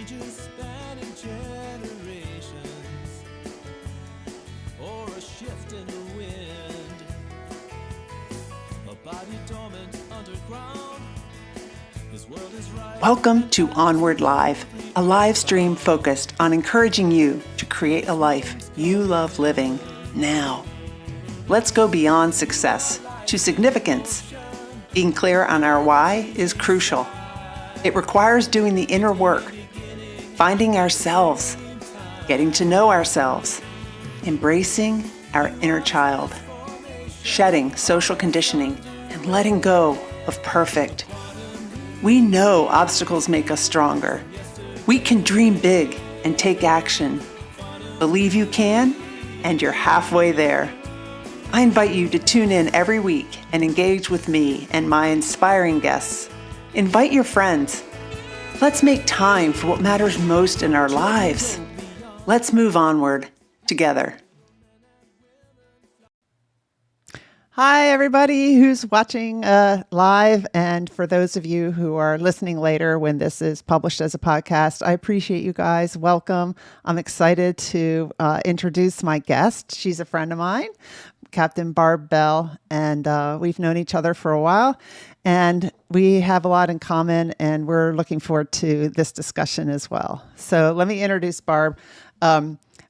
ages spanning generations, or a shift in the wind, a body dormant underground. His world is right. Welcome to Onward Live, a live stream focused on encouraging you to create a life you love living now. Let's go beyond success to significance. Being clear on our why is crucial. It requires doing the inner work, finding ourselves, getting to know ourselves, embracing our inner child, shedding social conditioning, and letting go of perfect. We know obstacles make us stronger. We can dream big and take action. Believe you can, and you're halfway there. I invite you to tune in every week and engage with me and my inspiring guests. Invite your friends. Let's make time for what matters most in our lives. Let's move onward together. Hi, everybody who's watching live, and for those of you who are listening later when this is published as a podcast, I appreciate you guys. Welcome. I'm excited to introduce my guest. She's a friend of mine, Captain Barb Bell, and we've known each other for a while, and we have a lot in common, and we're looking forward to this discussion as well. So let me introduce Barb.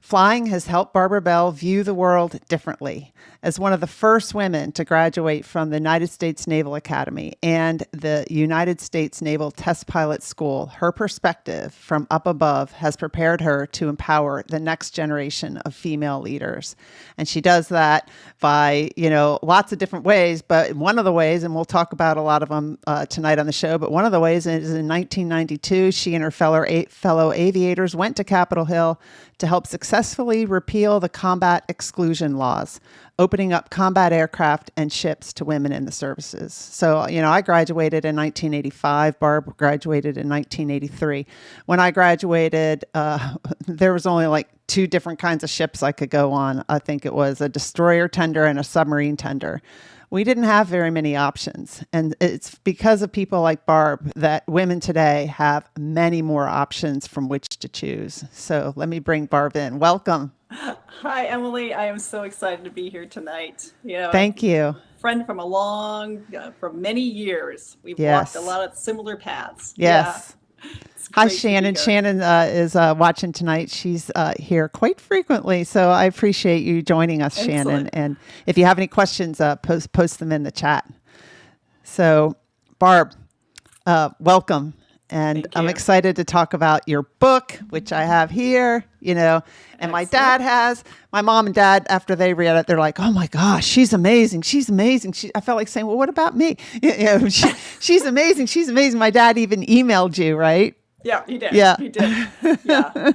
Flying has helped Barbara Bell view the world differently. As one of the first women to graduate from the United States Naval Academy and the United States Naval Test Pilot School, her perspective from up above has prepared her to empower the next generation of female leaders. And she does that by, lots of different ways, but one of the ways, and we'll talk about a lot of them tonight on the show, but one of the ways is in 1992, she and her fellow aviators went to Capitol Hill to help successfully repeal the combat exclusion laws, opening up combat aircraft and ships to women in the services. So, I graduated in 1985. Barb graduated in 1983. When I graduated, there was only like two different kinds of ships I could go on. I think it was a destroyer tender and a submarine tender. We didn't have very many options. And it's because of people like Barb that women today have many more options from which to choose. So let me bring Barb in. Welcome. Hi, Emily. I am so excited to be here tonight. Thank you. Friend from from many years. We've Yes. walked a lot of similar paths. Yes. Yeah. Hi, Shannon. Shannon is watching tonight. She's here quite frequently, so I appreciate you joining us, Excellent. Shannon. And if you have any questions, post them in the chat. So, Barb, welcome. And I'm excited to talk about your book, which I have here, and my dad has. My mom and dad, after they read it, they're like, oh my gosh, she's amazing. She's amazing. I felt like saying, well, what about me? She's amazing. She's amazing. My dad even emailed you, right? Yeah, he did. Yeah. He did. Yeah.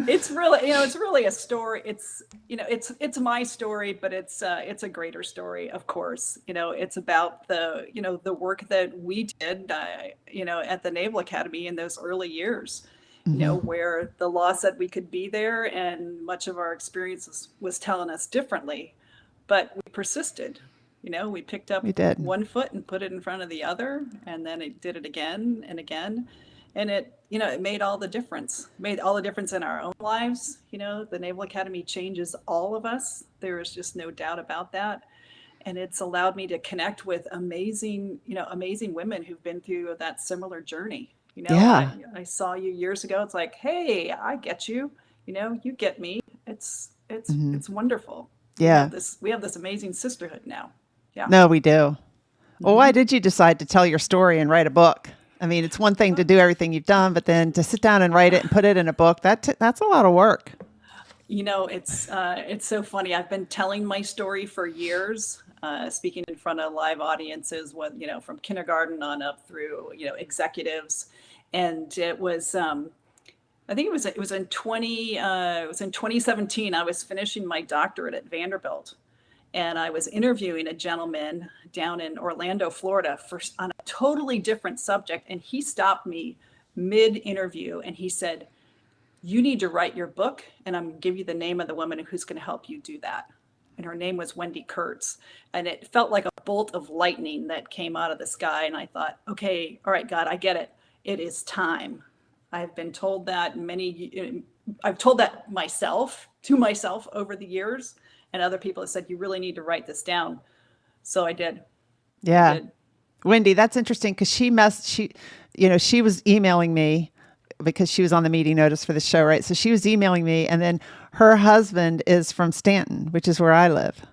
It's really a story. It's my story, but it's a greater story, of course. It's about the work that we did, at the Naval Academy in those early years, where the law said we could be there, and much of our experience was telling us differently, but we persisted. We picked up one foot and put it in front of the other, and then it did it again and again. And it made all the difference, in our own lives. The Naval Academy changes all of us. There is just no doubt about that. And it's allowed me to connect with amazing women who've been through that similar journey. I saw you years ago. It's like, hey, I get you. You get me. It's wonderful. Yeah. We have this amazing sisterhood now. Yeah. No, we do. Well, why did you decide to tell your story and write a book? I mean, it's one thing to do everything you've done, but then to sit down and write it and put it in a book, that's a lot of work. It's so funny. I've been telling my story for years, speaking in front of live audiences, from kindergarten on up through, executives. And it was, I think it was in 2017, I was finishing my doctorate at Vanderbilt. And I was interviewing a gentleman down in Orlando, Florida, on a totally different subject. And he stopped me mid-interview and he said, you need to write your book, and I'm going to give you the name of the woman who's going to help you do that. And her name was Wendy Kurtz. And it felt like a bolt of lightning that came out of the sky. And I thought, okay, all right, God, I get it. It is time. I've been told that I've told that to myself over the years, and other people have said, you really need to write this down. So I did. Yeah. I did. Wendy, that's interesting because she was emailing me because she was on the meeting notice for the show, right? So she was emailing me, and then her husband is from Stanton, which is where I live.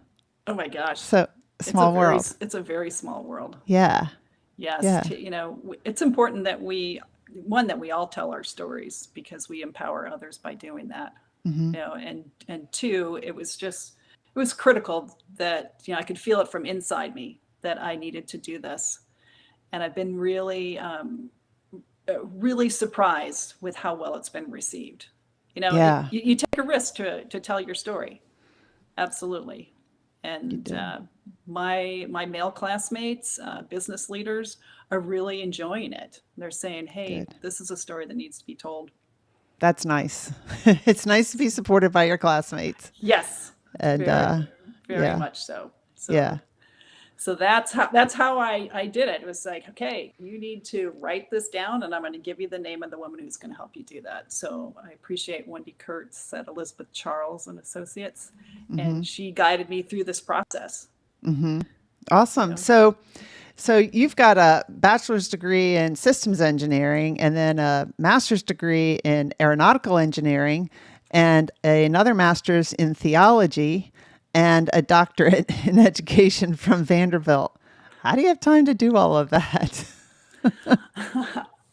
Oh my gosh. So small world. It's a very small world. Yeah. Yes. Yeah. It's important that we all tell our stories, because we empower others by doing that. And two, it was critical that, I could feel it from inside me that I needed to do this. And I've been really, really surprised with how well it's been received. Yeah. You take a risk to tell your story. Absolutely. And my male classmates, business leaders, are really enjoying it. They're saying, hey, Good. This is a story that needs to be told. That's nice. It's nice to be supported by your classmates. Yes. And very much so. Yeah. So that's how I did it. It was like, okay, you need to write this down, and I'm going to give you the name of the woman who's going to help you do that. So I appreciate Wendy Kurtz at Elizabeth Charles and Associates, and she guided me through this process. Awesome. So you've got a bachelor's degree in systems engineering, and then a master's degree in aeronautical engineering, and another master's in theology, and a doctorate in education from Vanderbilt. How do you have time to do all of that?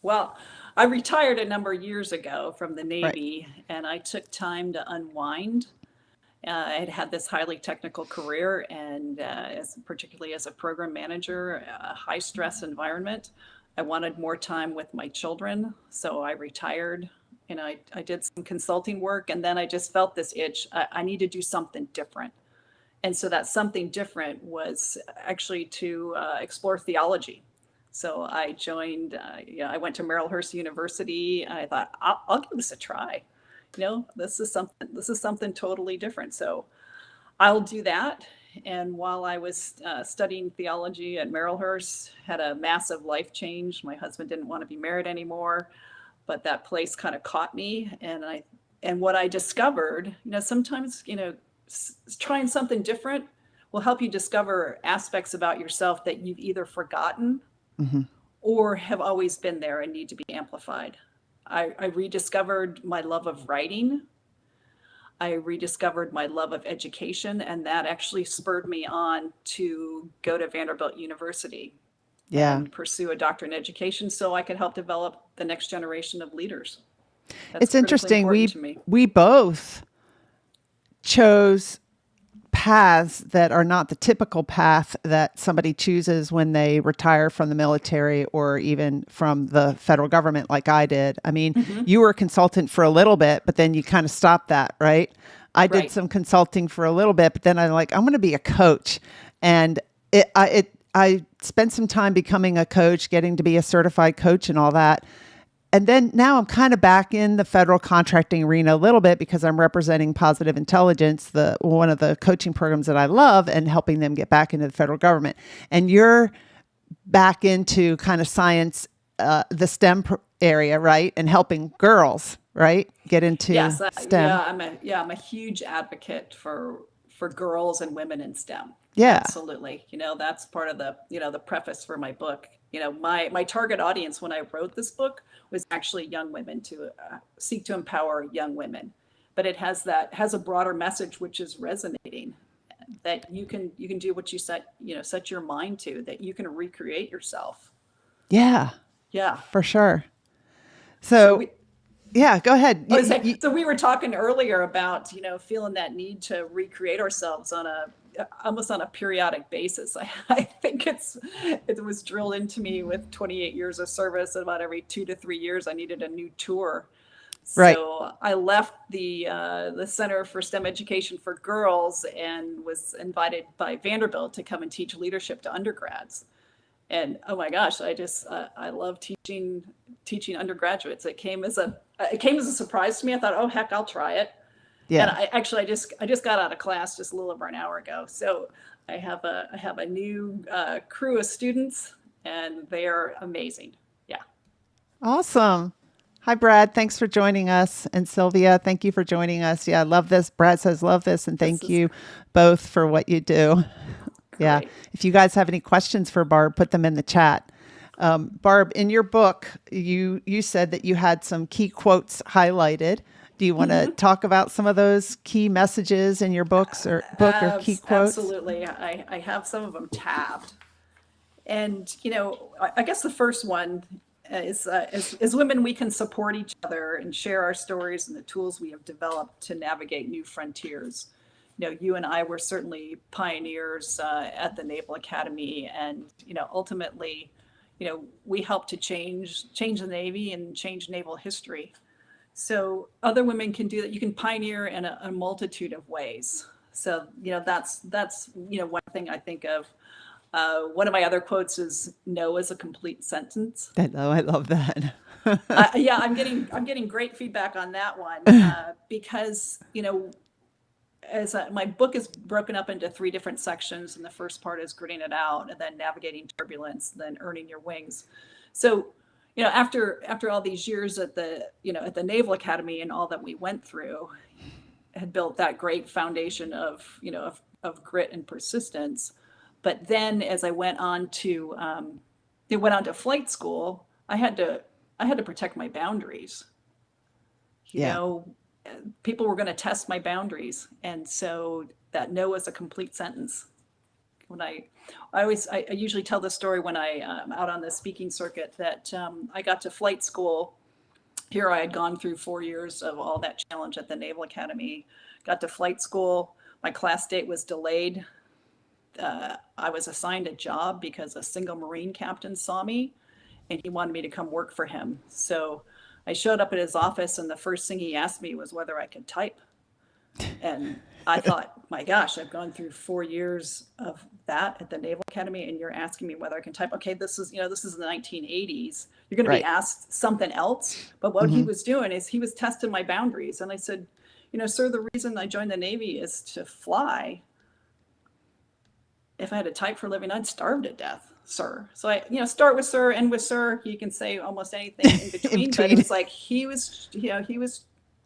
Well, I retired a number of years ago from the Navy, and I took time to unwind. I had had this highly technical career, and particularly as a program manager, a high stress environment. I wanted more time with my children, so I retired. I did some consulting work, and then I just felt this itch. I need to do something different. And so that something different was actually to explore theology. So I joined, I went to Marylhurst University, and I thought, I'll give this a try. This is something totally different. So I'll do that. And while I was studying theology at Marylhurst, had a massive life change. My husband didn't want to be married anymore, but that place kind of caught me. And what I discovered, sometimes, trying something different will help you discover aspects about yourself that you've either forgotten or have always been there and need to be amplified. I rediscovered my love of writing. I rediscovered my love of education, and that actually spurred me on to go to Vanderbilt University and pursue a doctorate in education so I could help develop the next generation of leaders. It's interesting. We both chose paths that are not the typical path that somebody chooses when they retire from the military or even from the federal government like I did. I mean, you were a consultant for a little bit, but then you kind of stopped that, right? I did some consulting for a little bit, but then I'm like, I'm going to be a coach. And I spent some time becoming a coach, getting to be a certified coach and all that. And then now I'm kind of back in the federal contracting arena a little bit because I'm representing Positive Intelligence, one of the coaching programs that I love, and helping them get back into the federal government. And you're back into kind of science, the STEM area, right? And helping girls, right? Get into STEM. I'm a huge advocate for girls and women in STEM. Yeah. Absolutely. That's part of the preface for my book. My target audience when I wrote this book was actually young women, to seek to empower young women. But it has a broader message, which is resonating, that you can do what you set your mind to, that you can recreate yourself. Yeah. Yeah. For sure. So yeah, go ahead. So we were talking earlier about, feeling that need to recreate ourselves almost on a periodic basis. I think it was drilled into me with 28 years of service. About every 2 to 3 years, I needed a new tour. Right. So I left the Center for STEM Education for Girls and was invited by Vanderbilt to come and teach leadership to undergrads. And oh my gosh, I love teaching undergraduates. It came as a surprise to me. I thought, oh heck, I'll try it. Yeah. And I just got out of class just a little over an hour ago. So I have a new crew of students, and they are amazing. Yeah. Awesome. Hi, Brad. Thanks for joining us. And Sylvia, thank you for joining us. Yeah, I love this. Brad says, love this. And This thank is you both for what you do. Yeah. great. If you guys have any questions for Barb, put them in the chat. Barb, in your book, you said that you had some key quotes highlighted. Do you want to talk about some of those key messages in your books or key quotes? Absolutely. I have some of them tabbed. And, I guess the first one is as women, we can support each other and share our stories and the tools we have developed to navigate new frontiers. You and I were certainly pioneers at the Naval Academy, and ultimately, we helped to change the Navy and change naval history. So other women can do that. You can pioneer in a multitude of ways. So that's one thing I think of. One of my other quotes is "No is a complete sentence." I know, I love that. Yeah, I'm getting great feedback on that one because my book is broken up into 3 different sections, and the first part is gritting it out, and then navigating turbulence, then earning your wings. So, after all these years at the Naval Academy and all that we went through, had built that great foundation of grit and persistence. But then, as I went on to flight school, I had to protect my boundaries. Yeah. People were going to test my boundaries, and so that no is a complete sentence. When I usually tell the story when I'm out on the speaking circuit that I got to flight school. Here I had gone through 4 years of all that challenge at the Naval Academy. Got to flight school. My class date was delayed. I was assigned a job because a single Marine captain saw me, and he wanted me to come work for him. So I showed up at his office, and the first thing he asked me was whether I could type. And I thought, my gosh, I've gone through 4 years of that at the Naval Academy, and you're asking me whether I can type. Okay, this is the 1980s. You're going to Right. be asked something else. But what he was doing is he was testing my boundaries. And I said, sir, the reason I joined the Navy is to fly. If I had to type for a living, I'd starve to death, sir. So I, start with sir, end with sir. You can say almost anything in between. But it was like he was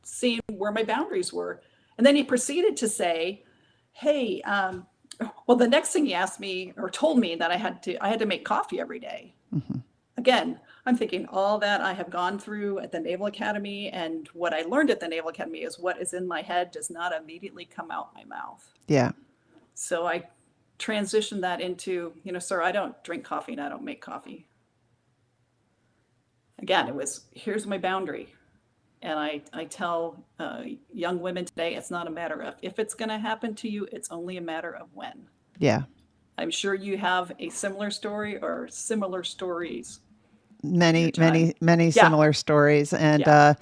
seeing where my boundaries were. And then he proceeded to say, hey, well, the next thing he asked me or told me that I had to make coffee every day. Again, I'm thinking all that I have gone through at the Naval Academy, and what I learned at the Naval Academy is what is in my head does not immediately come out my mouth. Yeah. So I transitioned that into, sir, I don't drink coffee and I don't make coffee. Again, it was, here's my boundary. And I tell young women today, it's not a matter of if it's going to happen to you, it's only a matter of when. Yeah. I'm sure you have a similar story or similar stories. Many Yeah. similar stories. And Yeah.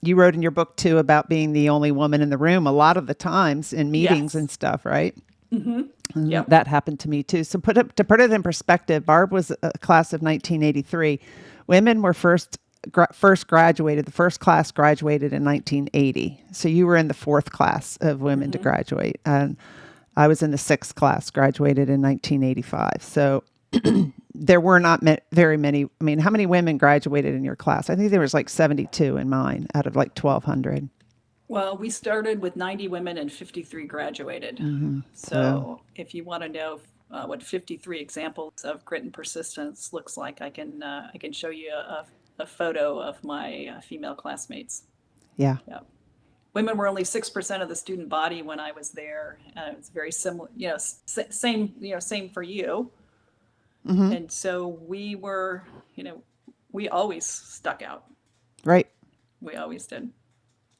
You wrote in your book too about being the only woman in the room a lot of the times in meetings Yes. and stuff, right? And Yep. that happened to me too. So to put it in perspective, Barb was a class of 1983. Women were first graduated. The first class graduated in 1980. So you were in the 4th class of women to graduate, and I was in the 6th class, graduated in 1985. So there were not very many. I mean, how many women graduated in your class? I think there was like 72 in mine out of like 1,200. Well, we started with 90 women and 53 graduated. So if you want to know what 53 examples of grit and persistence looks like, I can show you a photo of my female classmates. Yeah. Yeah. Women were only 6% of the student body when I was there. It's very similar, same for you. And so we were, we always stuck out. Right. We always did.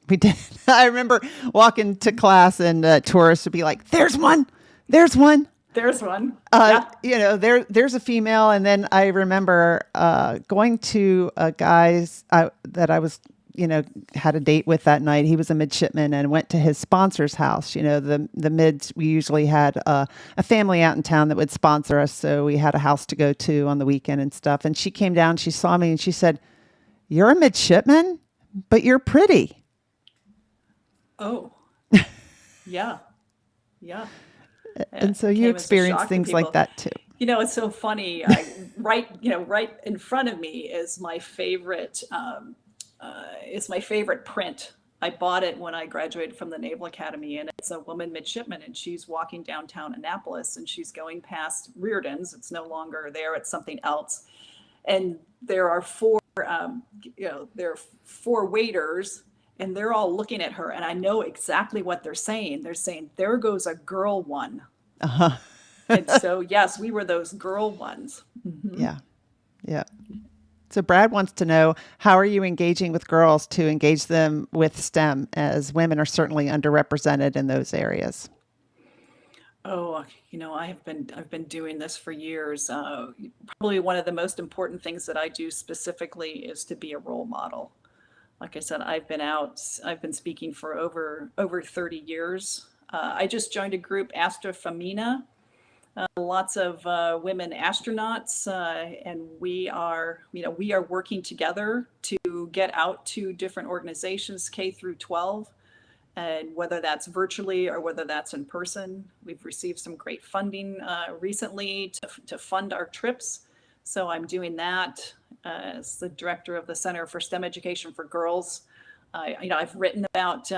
We did. I remember walking to class and tourists would be like, there's one. There's one. Yeah. There's a female. And then I remember going to a guy's that I was, had a date with that night. He was a midshipman, and went to his sponsor's house. The mids, we usually had a family out in town that would sponsor us. So we had a house to go to on the weekend and stuff. And she came down, she saw me, and she said, "You're a midshipman, but you're pretty." Oh, yeah. Yeah. And so you Came as a experience shock to things like people. that too. It's so funny. Right in front of me is my favorite is my favorite print. I bought it when I graduated from the Naval Academy, and it's a woman midshipman, and she's walking downtown Annapolis, and she's going past Reardon's. It's no longer there; it's something else. And there are there are four waiters, and they're all looking at her, and I know exactly what they're saying. They're saying, "There goes a girl one." Uh-huh. And so, yes, we were those girl ones. Mm-hmm. Yeah. Yeah. So Brad wants to know, how are you engaging with girls to engage them with STEM, as women are certainly underrepresented in those areas? Oh, I've been doing this for years. Probably one of the most important things that I do specifically is to be a role model. Like I said, I've been speaking for over 30 years. I just joined a group, Astrofemina, lots of women astronauts, and we are working together to get out to different organizations, K through 12, and whether that's virtually or whether that's in person. We've received some great funding recently to fund our trips, so I'm doing that as the director of the Center for STEM Education for Girls. I've written about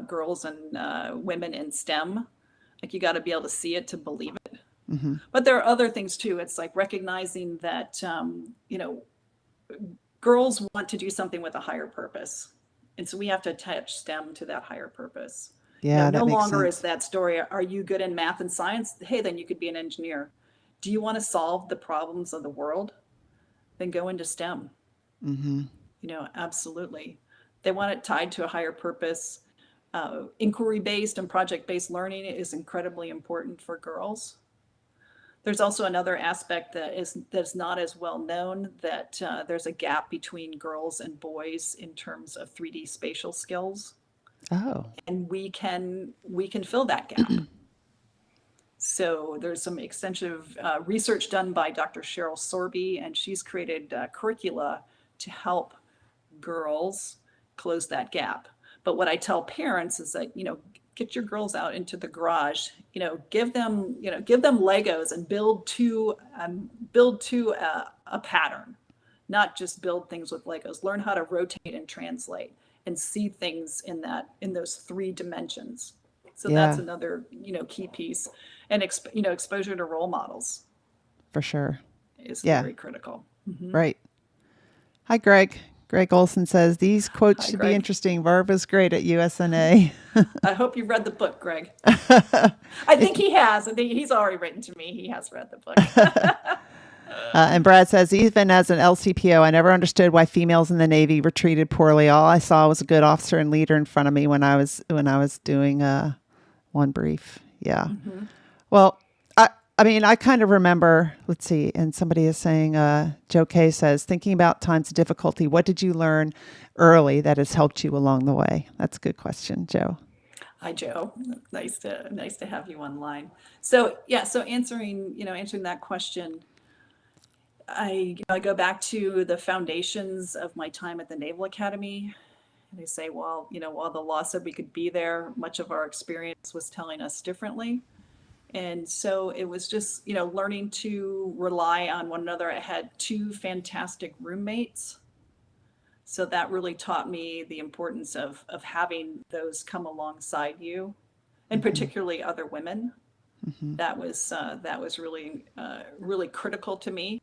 girls and women in STEM. Like, you got to be able to see it to believe it. Mm-hmm. But there are other things too. It's like recognizing that, girls want to do something with a higher purpose. And so we have to attach STEM to that higher purpose. Yeah, that no makes longer sense. is that story, are you good in math and science? Hey, then you could be an engineer. Do you want to solve the problems of the world? Then go into STEM. Mm-hmm. Absolutely. They want it tied to a higher purpose. Inquiry-based and project-based learning is incredibly important for girls. There's also another aspect that's not as well known, that there's a gap between girls and boys in terms of 3D spatial skills, Oh. and we can fill that gap. So there's some extensive research done by Dr. Cheryl Sorby, and she's created curricula to help girls close that gap. But what I tell parents is that, get your girls out into the garage, give them Legos and build to a pattern, not just build things with Legos. Learn how to rotate and translate and see things in those 3 dimensions. So that's another, key piece. And, exposure to role models For sure. is very critical. Mm-hmm. Right. Hi, Greg. Greg Olson says, these quotes should Greg. be interesting. Barb was great at USNA. I hope you've read the book, Greg. I think he has. I think he's already written to me. He has read the book. And Brad says, even as an LCPO, I never understood why females in the Navy were treated poorly. All I saw was a good officer and leader in front of me when I was doing one brief. Yeah. Mm-hmm. Well, I mean, I kind of remember, let's see, and somebody is saying, Joe K says, thinking about times of difficulty, what did you learn early that has helped you along the way? That's a good question, Joe. Hi, Joe. Nice to have you online. So answering that question, I go back to the foundations of my time at the Naval Academy. And they say, well, while the law said we could be there, much of our experience was telling us differently. And so it was just, learning to rely on one another. I had 2 fantastic roommates. So that really taught me the importance of having those come alongside you, and mm-hmm. particularly other women. Mm-hmm. That was really critical to me.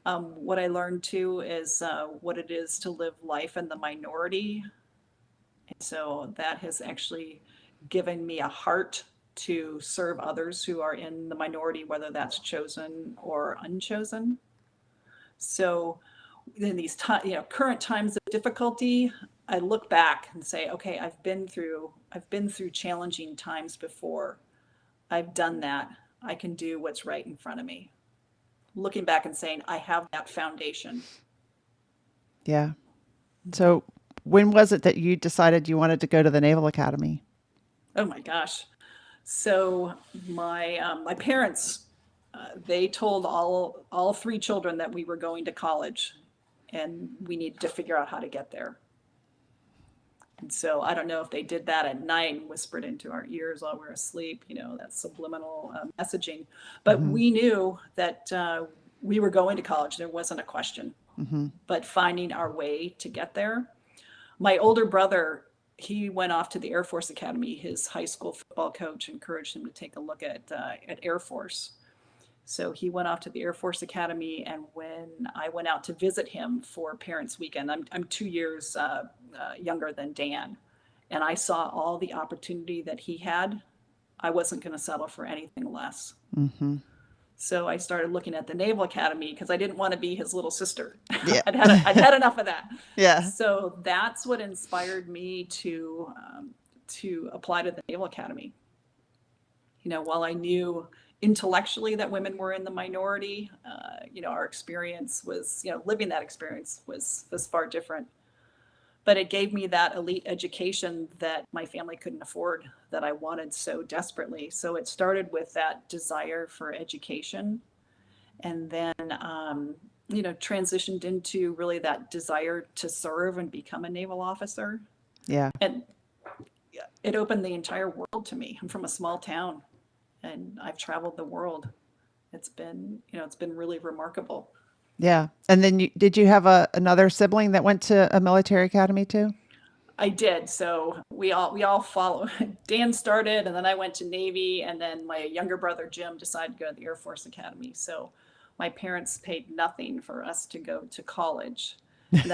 What I learned too is what it is to live life in the minority. And so that has actually given me a heart to serve others who are in the minority, whether that's chosen or unchosen. So in these current times of difficulty, I look back and say, okay, I've been through challenging times before. I've done that. I can do what's right in front of me. Looking back and saying, I have that foundation. Yeah. So when was it that you decided you wanted to go to the Naval Academy? Oh my gosh. So my parents, they told all 3 children that we were going to college, and we needed to figure out how to get there. And so I don't know if they did that at night and whispered into our ears while we were asleep, that's subliminal messaging. But mm-hmm. we knew that we were going to college. There wasn't a question. but finding our way to get there. My older brother, he went off to the Air Force Academy. His high school football coach encouraged him to take a look at Air Force. So he went off to the Air Force Academy, and when I went out to visit him for Parents Weekend, I'm 2 years younger than Dan, and I saw all the opportunity that he had. I wasn't going to settle for anything less. So I started looking at the Naval Academy because I didn't want to be his little sister. Yeah. I'd had enough of that. Yeah. So that's what inspired me to apply to the Naval Academy. You know, while I knew intellectually that women were in the minority, you know, our experience was, you know, living that experience was far different. But it gave me that elite education that my family couldn't afford, that I wanted so desperately. So it started with that desire for education, and then, you know, transitioned into really that desire to serve and become a naval officer. Yeah. And it opened the entire world to me. I'm from a small town, and I've traveled the world. It's been, you know, it's been really remarkable. Yeah. And then did you have another sibling that went to a military academy too? I did. So we all follow. Dan started, and then I went to Navy, and then my younger brother Jim decided to go to the Air Force Academy. So my parents paid nothing for us to go to college. And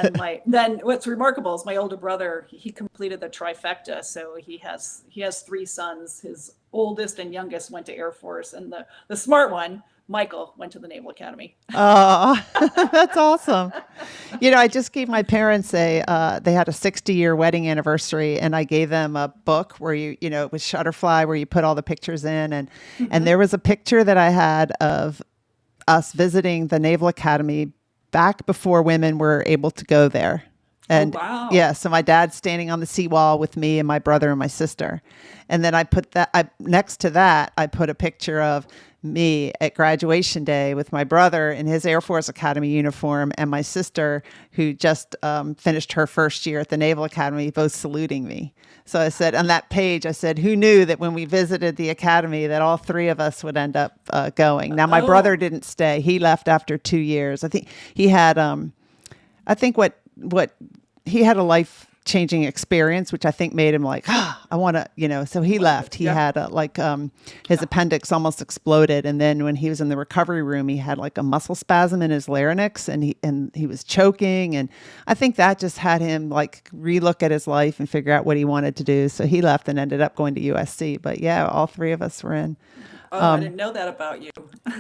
then what's remarkable is my older brother, he completed the trifecta. So he has 3 sons. His oldest and youngest went to Air Force, and the smart one, Michael, went to the Naval Academy. Oh, that's awesome. You know, I just gave my parents they had a 60-year wedding anniversary, and I gave them a book where you know, it was Shutterfly, where you put all the pictures in. And there was a picture that I had of us visiting the Naval Academy back before women were able to go there. And wow. Yeah, so my dad's standing on the seawall with me and my brother and my sister. And then I put next to that, I put a picture of me at graduation day with my brother in his Air Force Academy uniform, and my sister, who just finished her first year at the Naval Academy, both saluting me. So I said on that page, I said, who knew that when we visited the academy that all 3 of us would end up going? Now, my brother didn't stay. He left after 2 years. I think he had, he had a life-changing experience, which I think made him like, I want to, you know, so he left. He had his appendix almost exploded. And then when he was in the recovery room, he had like a muscle spasm in his larynx, and he was choking. And I think that just had him like relook at his life and figure out what he wanted to do. So he left and ended up going to USC. But yeah, all 3 of us were in. Oh, I didn't know that about you.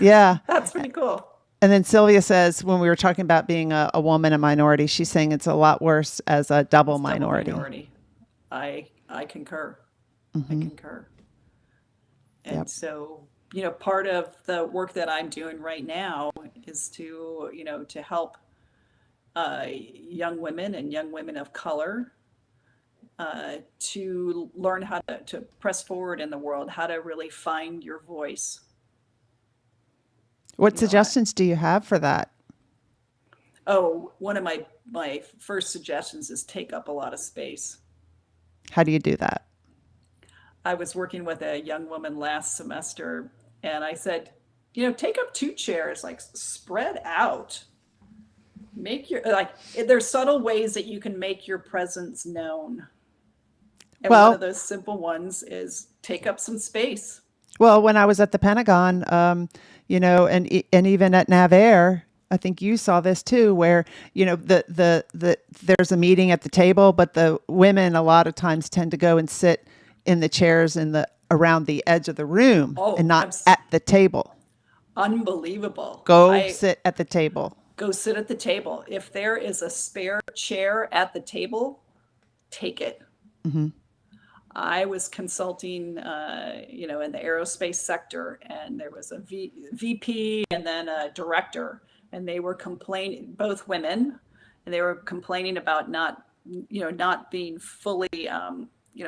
Yeah. That's pretty cool. And then Sylvia says, when we were talking about being a woman, a minority, she's saying it's a lot worse as a double minority. I concur. I concur. And so, you know, part of the work that I'm doing right now is to, you know, to help young women and young women of color to learn how to press forward in the world, how to really find your voice. What suggestions do you have for that? Oh, one of my first suggestions is take up a lot of space. How do you do that? I was working with a young woman last semester, and I said, you know, take up 2 chairs, like spread out. Make your, like, there's subtle ways that you can make your presence known. And one of those simple ones is take up some space. Well, when I was at the Pentagon, you know, and even at NavAir, I think you saw this too, where, you know, there's a meeting at the table, but the women a lot of times tend to go and sit in the chairs around the edge of the room and not at the table. Unbelievable. Sit at the table. Go sit at the table. If there is a spare chair at the table, take it. Mm-hmm. I was consulting, you know, in the aerospace sector, and there was a VP and then a director, and they were complaining, both women, and they were complaining about not being fully,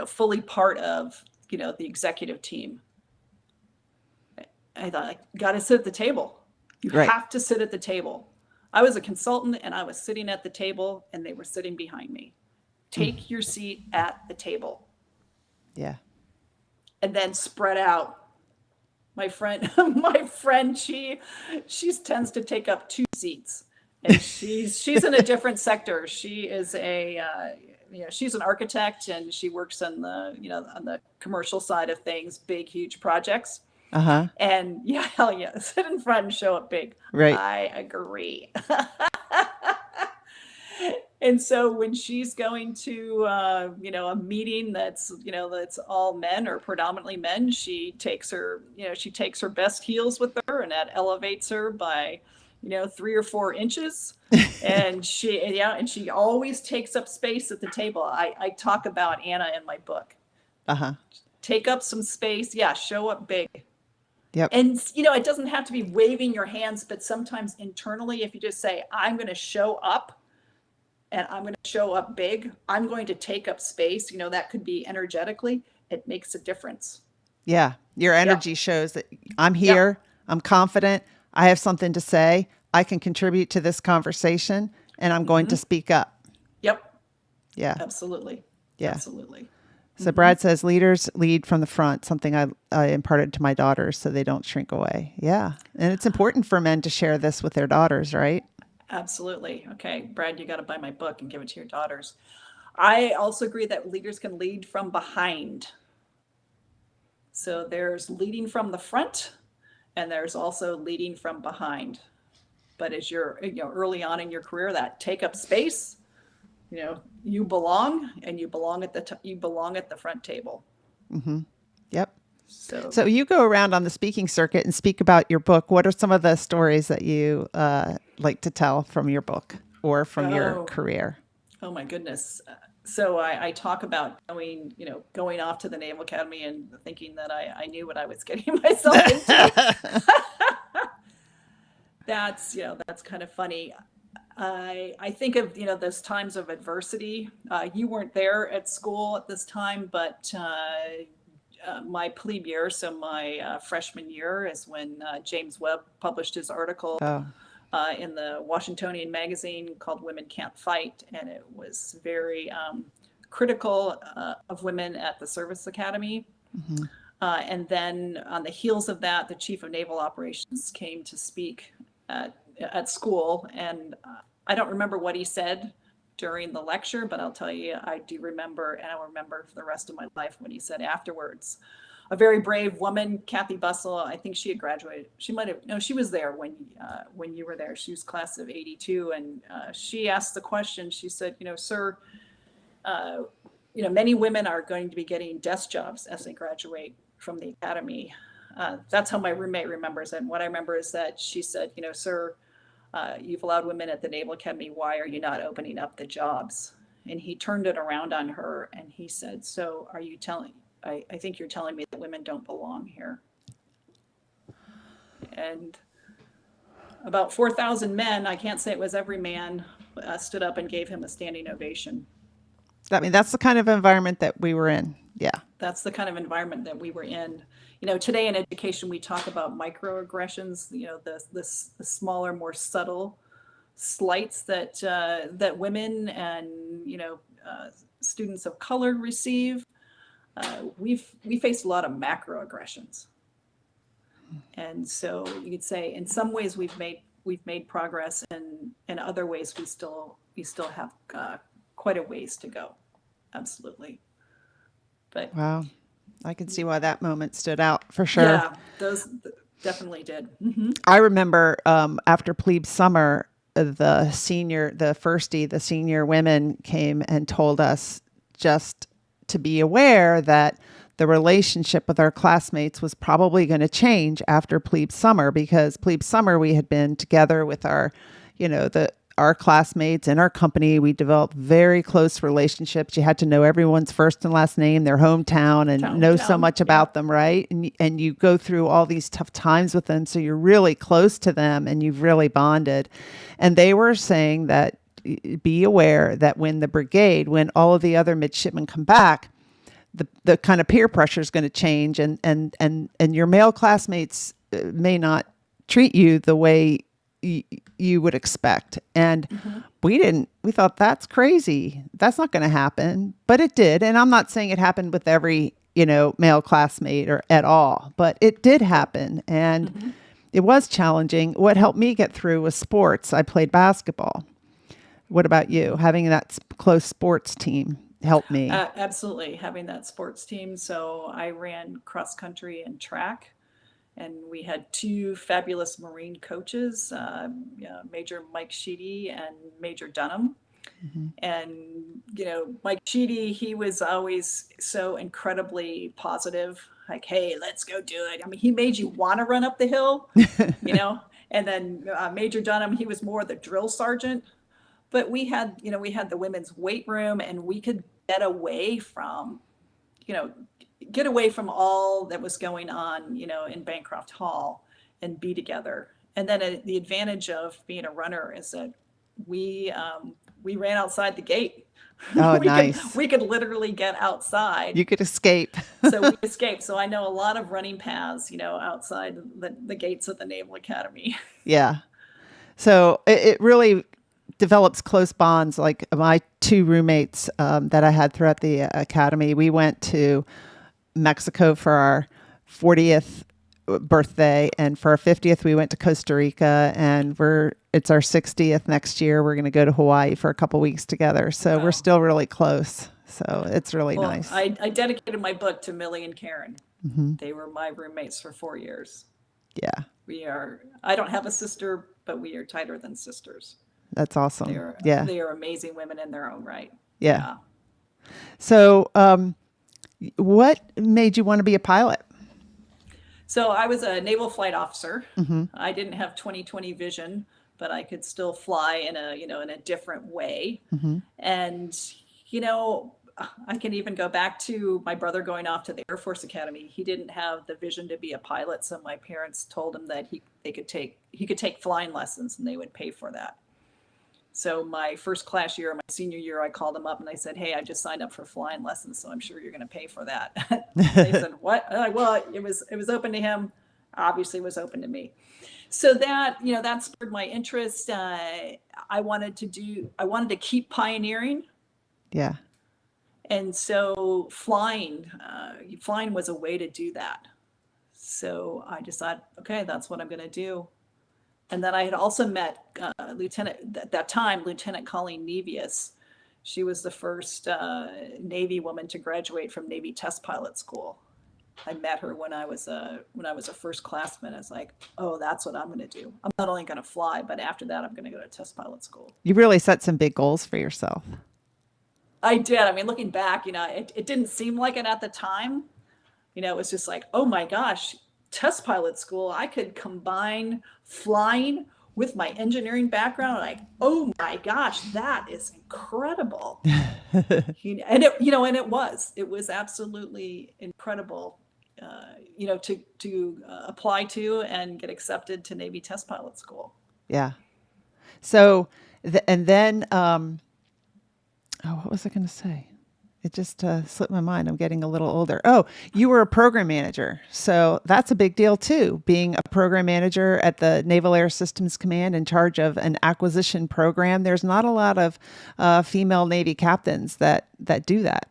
fully part of, you know, the executive team. I thought, I got to sit at the table. You have to sit at the table. I was a consultant, and I was sitting at the table, and they were sitting behind me. Take your seat at the table. Yeah. And then spread out. My friend, she tends to take up 2 seats. And she's in a different sector. She is she's an architect, and she works on the commercial side of things, big, huge projects. Uh-huh. And yeah, hell yeah, sit in front and show up big. Right. I agree. And so when she's going to, a meeting that's all men or predominantly men, she takes her best heels with her, and that elevates her by, 3 or 4 inches. And she always takes up space at the table. I talk about Anna in my book. Uh-huh. Take up some space. Yeah. Show up big. Yep. And, it doesn't have to be waving your hands, but sometimes internally, if you just say, I'm going to show up, and I'm going to show up big, I'm going to take up space, that could be energetically, it makes a difference. Yeah. Your energy shows that I'm here, I'm confident, I have something to say, I can contribute to this conversation, and I'm going to speak up. Yep. Yeah. Absolutely. Yeah. Absolutely. So Brad says leaders lead from the front, something I imparted to my daughters so they don't shrink away. Yeah. And it's important for men to share this with their daughters, right? Absolutely. Okay, Brad, you got to buy my book and give it to your daughters. I also agree that leaders can lead from behind. So there's leading from the front, and there's also leading from behind. But as you're early on in your career, that take up space, you belong, and you belong at the front table. Mm-hmm. Yep. So you go around on the speaking circuit and speak about your book. What are some of the stories that you like to tell from your book or from your career? Oh my goodness. So I talk about going off to the Naval Academy and thinking that I knew what I was getting myself into. That's kind of funny. I think of, those times of adversity. You weren't there at school at this time, but my plebe year, so my freshman year, is when James Webb published his article in the Washingtonian magazine called Women Can't Fight. And it was very critical of women at the Service Academy. Mm-hmm. And then on the heels of that, the Chief of Naval Operations came to speak at school. And I don't remember what he said during the lecture, but I'll tell you, I do remember, and I'll remember for the rest of my life what he said afterwards. A very brave woman, Kathy Bussell, I think she had graduated. She was there when you were there. She was class of 82. And she asked the question, she said, sir, many women are going to be getting desk jobs as they graduate from the academy. That's how my roommate remembers it. And what I remember is that she said, sir, you've allowed women at the Naval Academy. Why are you not opening up the jobs? And he turned it around on her and he said, so are you I think you're telling me that women don't belong here. And about 4,000 men, I can't say it was every man, stood up and gave him a standing ovation. That's the kind of environment that we were in. Yeah. That's the kind of environment that we were in. Today in education, we talk about microaggressions, the smaller, more subtle slights that women and, students of color receive. We faced a lot of macroaggressions. And so you could say in some ways we've made progress, and in other ways we still have quite a ways to go. Absolutely. But wow. I can see why that moment stood out for sure. Yeah, those definitely did. Mm-hmm. I remember after plebe summer, the senior women came and told us just to be aware that the relationship with our classmates was probably going to change after plebe summer, because plebe summer we had been together with our, our classmates in our company. We developed very close relationships. You had to know everyone's first and last name, their hometown, and know so much about them, right? And you go through all these tough times with them, so you're really close to them and you've really bonded. And they were saying that be aware that when all of the other midshipmen come back, the kind of peer pressure is going to change, and your male classmates may not treat you the way you would expect. And we thought that's crazy. That's not going to happen, but it did. And I'm not saying it happened with every, male classmate or at all, but it did happen. And It was challenging. What helped me get through was sports. I played basketball. What about you? Having that close sports team helped me. Absolutely, having that sports team. So I ran cross country and track, and we had two fabulous Marine coaches, Major Mike Sheedy and Major Dunham. And, Mike Sheedy, he was always so incredibly positive, like, hey, let's go do it. I mean, he made you want to run up the hill, and then Major Dunham, he was more the drill sergeant. But we had the women's weight room, and we could get away from all that was going on, in Bancroft Hall, and be together. And then the advantage of being a runner is that we ran outside the gate. Oh, nice. We could literally get outside. You could escape. So we escaped. So I know a lot of running paths, outside the gates of the Naval Academy. Yeah. So it really develops close bonds. Like my two roommates that I had throughout the academy, we went to Mexico for our 40th birthday, and for our 50th we went to Costa Rica, and it's our 60th next year. We're going to go to Hawaii for a couple weeks together, so we're still really close. So it's really nice. I dedicated my book to Millie and Karen. They were my roommates for 4 years. Yeah. I don't have a sister, but we are tighter than sisters. That's awesome. They are amazing women in their own right. Yeah. So what made you want to be a pilot? So I was a naval flight officer. I didn't have 20/20 vision, but I could still fly in a different way. And, I can even go back to my brother going off to the Air Force Academy. He didn't have the vision to be a pilot. So my parents told him that he could take flying lessons, and they would pay for that. So my first class year, my senior year, I called them up and I said, hey, I just signed up for flying lessons, so I'm sure you're going to pay for that. They said, what? I'm like, well, it was open to him. Obviously it was open to me. So that spurred my interest. I wanted to keep pioneering. Yeah. And so flying was a way to do that. So I decided, okay, that's what I'm going to do. And then I had also met Lieutenant Colleen Nevius. She was the first Navy woman to graduate from Navy Test Pilot School. I met her when I was a first classman. I was like, oh, that's what I'm going to do. I'm not only going to fly, but after that, I'm going to go to test pilot school. You really set some big goals for yourself. I did. I mean, looking back, it didn't seem like it at the time. It was just like, oh my gosh, test pilot school, I could combine flying with my engineering background. Like, oh my gosh, that is incredible. And it was absolutely incredible, to apply to and get accepted to Navy test pilot school. Yeah. So, and then, what was I going to say? It just slipped my mind. I'm getting a little older. Oh, you were a program manager. So that's a big deal too, being a program manager at the Naval Air Systems Command in charge of an acquisition program. There's not a lot of female Navy captains that do that.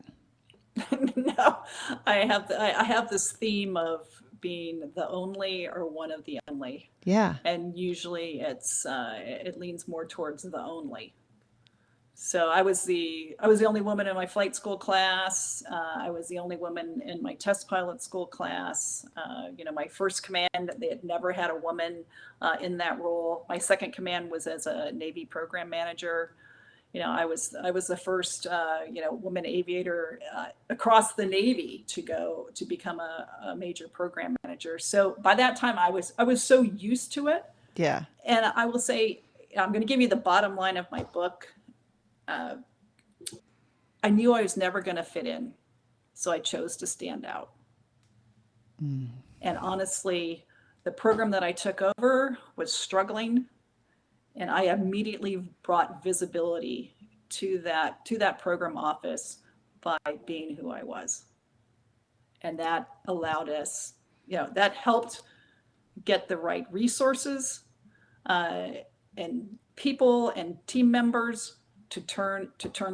No, I have this theme of being the only or one of the only. Yeah. And usually it leans more towards the only. So I was the only woman in my flight school class. I was the only woman in my test pilot school class. My first command, they had never had a woman in that role. My second command was as a Navy program manager. I was the first woman aviator across the Navy to become a major program manager. So by that time, I was so used to it. Yeah. And I will say, I'm going to give you the bottom line of my book. I knew I was never going to fit in, so I chose to stand out. And honestly, the program that I took over was struggling, and I immediately brought visibility to that program office by being who I was. And that allowed us, that helped get the right resources and people and team members to turn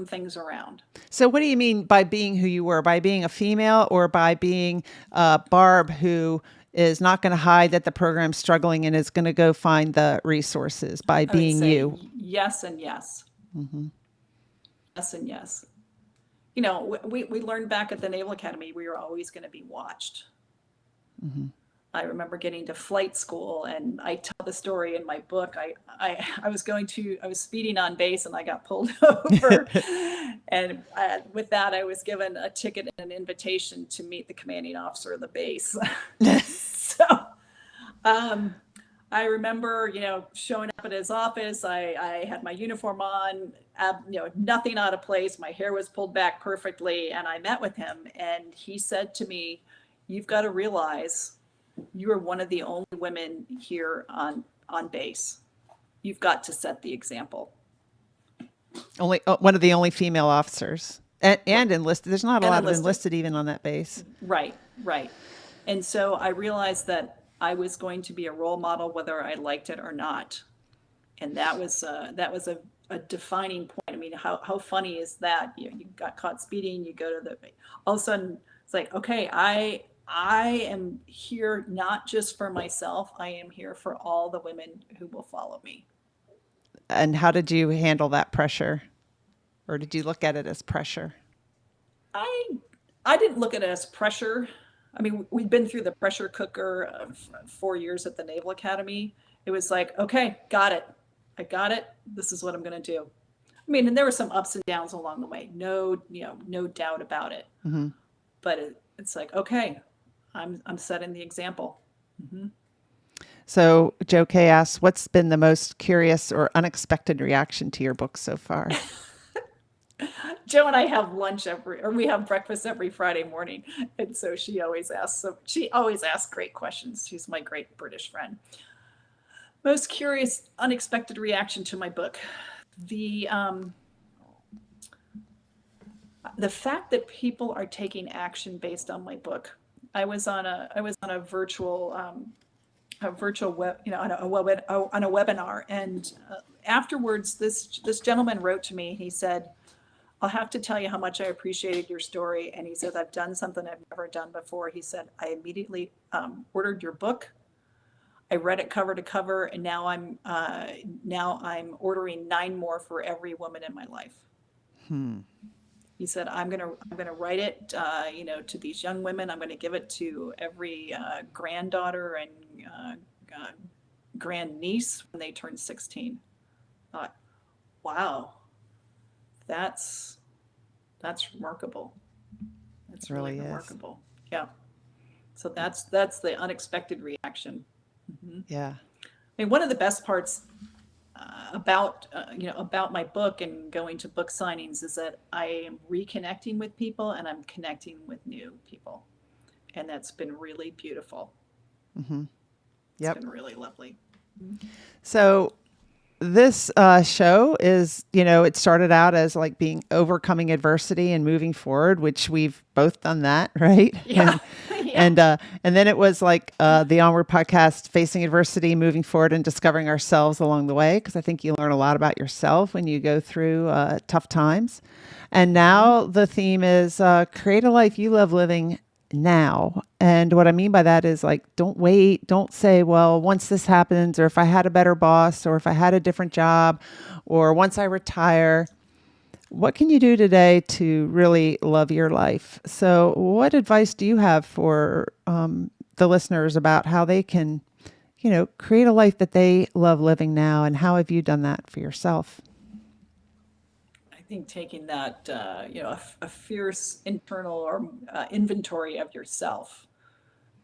things around. So what do you mean by being who you were? By being a female, or by being Barb, who is not going to hide that the program's struggling and is going to go find the resources by I would being say you. yes and yes. Yes and yes. You know, we learned back at the Naval Academy, we were always going to be watched. I remember getting to flight school, and I tell the story in my book. I was speeding on base, and I got pulled over. And with that, I was given a ticket and an invitation to meet the commanding officer of the base. So I remember, you know, showing up at his office. I had my uniform on, you know, nothing out of place. My hair was pulled back perfectly. And I met with him, and he said to me, "You've got to realize you are one of the only women here on base. You've got to set the example." Only one of the only female officers, and enlisted. There's not a lot of enlisted even on that base. Right. And so I realized that I was going to be a role model, whether I liked it or not. And that was a defining point. I mean, how funny is that? You got caught speeding, you go to the, all of a sudden it's like, okay, I am here not just for myself. I am here for all the women who will follow me. And how did you handle that pressure? Or did you look at it as pressure? I didn't look at it as pressure. I mean, we'd been through the pressure cooker of 4 years at the Naval Academy. It was like, okay, got it. I got it. This is what I'm going to do. I mean, and there were some ups and downs along the way. No doubt about it. But it's like, okay, I'm setting the example. So Joe K asks, what's been the most curious or unexpected reaction to your book so far? Joe and I have we have breakfast every Friday morning. And so she always asks great questions. She's my great British friend. Most curious, unexpected reaction to my book. The fact that people are taking action based on my book. I was on a virtual web, on a webinar, and afterwards, this gentleman wrote to me. He said, "I'll have to tell you how much I appreciated your story." And he said, "I've done something I've never done before." He said, "I immediately ordered your book. I read it cover to cover, and now I'm ordering 9 more for every woman in my life." He said, "I'm gonna write it, to these young women. I'm going to give it to every granddaughter and grandniece when they turn 16." I thought, wow, that's remarkable. That's really remarkable. Yeah. So that's the unexpected reaction. Yeah. I mean, one of the best parts about my book and going to book signings is that I am reconnecting with people, and I'm connecting with new people, and that's been really beautiful. It's been really lovely. So this show is, it started out as like being overcoming adversity and moving forward, which we've both done that, right? Yeah. And then it was like the Onward podcast, facing adversity, moving forward, and discovering ourselves along the way. Because I think you learn a lot about yourself when you go through tough times. And now the theme is create a life you love living now. And what I mean by that is like, don't wait. Don't say, well, once this happens, or if I had a better boss, or if I had a different job, or once I retire. What can you do today to really love your life? So what advice do you have for the listeners about how they can, create a life that they love living now? And how have you done that for yourself? I think taking that, a fierce internal or inventory of yourself.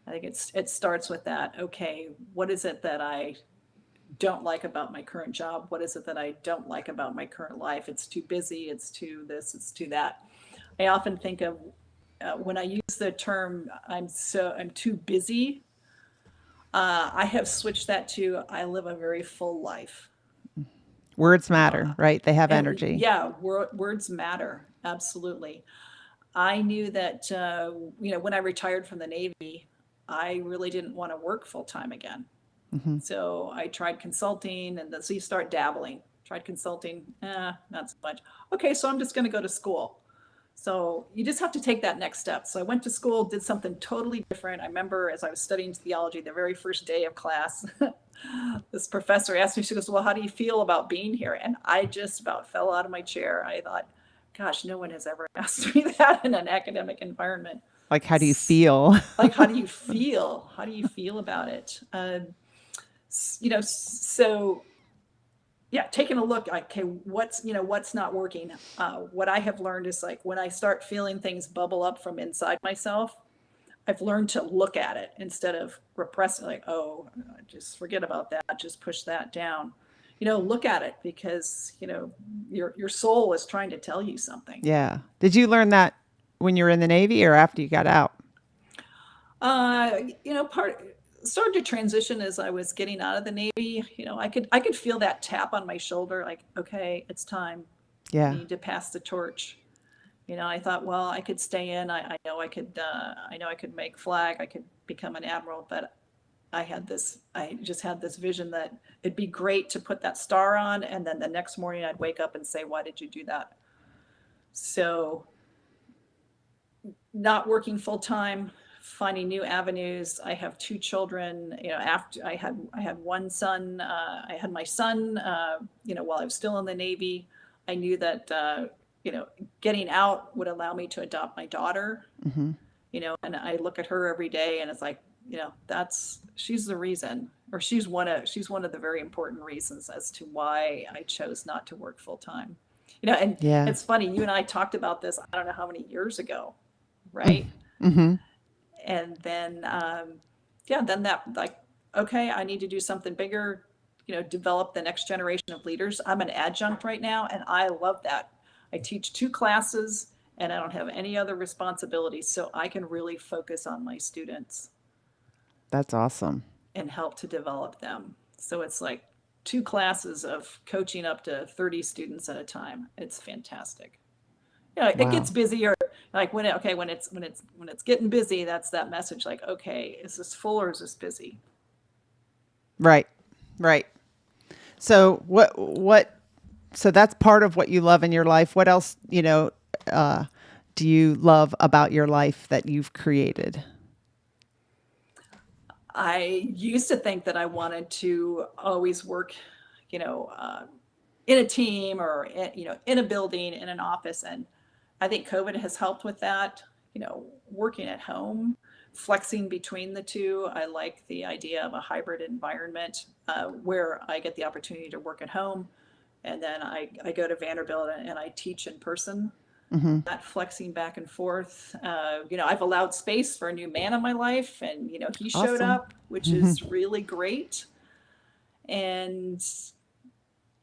I think it starts with that. Okay, what is it that I don't like about my current job? What is it that I don't like about my current life? It's too busy. It's too this. It's too that. I often think of when I use the term I'm too busy. I have switched that to I live a very full life. Words matter, right? They have energy. Yeah, words matter. Absolutely. I knew that, when I retired from the Navy, I really didn't want to work full time again. So I tried consulting, and so you start dabbling. Tried consulting, not so much. Okay, so I'm just going to go to school. So you just have to take that next step. So I went to school, did something totally different. I remember as I was studying theology, the very first day of class, this professor asked me, she goes, well, how do you feel about being here? And I just about fell out of my chair. I thought, gosh, no one has ever asked me that in an academic environment. Like, how do you feel? Like, how do you feel? How do you feel about it? So yeah, taking a look, okay, what's not working. What I have learned is like when I start feeling things bubble up from inside myself, I've learned to look at it instead of repressing, like, oh, just forget about that, just push that down. Look at it because, your soul is trying to tell you something. Yeah. Did you learn that when you were in the Navy or after you got out? Started to transition as I was getting out of the Navy. I could feel that tap on my shoulder, like, okay, it's time. Yeah. You need to pass the torch. I thought, well, I could stay in. I know I could make flag. I could become an admiral, but I just had this vision that it'd be great to put that star on, and then the next morning I'd wake up and say, why did you do that? So not working full time, finding new avenues. I have 2 children. After I had one son, I had my son, while I was still in the Navy. I knew that, getting out would allow me to adopt my daughter, and I look at her every day and it's like, she's the reason, or she's one of the very important reasons as to why I chose not to work full time. And Yeah. It's funny, you and I talked about this, I don't know how many years ago, right? Mm-hmm. And then, then that, like, okay, I need to do something bigger, develop the next generation of leaders. I'm an adjunct right now, and I love that. I teach 2 classes, and I don't have any other responsibilities, so I can really focus on my students. That's awesome. And help to develop them. So it's like 2 classes of coaching up to 30 students at a time. It's fantastic. It Wow. gets busier. Like when it's getting busy, that's that message. Like, okay, is this full or is this busy? Right. So so that's part of what you love in your life. What else, do you love about your life that you've created? I used to think that I wanted to always work, in a team or, in a building, in an office. And I think COVID has helped with that, working at home, flexing between the two. I like the idea of a hybrid environment where I get the opportunity to work at home. And then I go to Vanderbilt and I teach in person. Mm-hmm. That flexing back and forth. I've allowed space for a new man in my life, and he showed Awesome. up, which is really great. And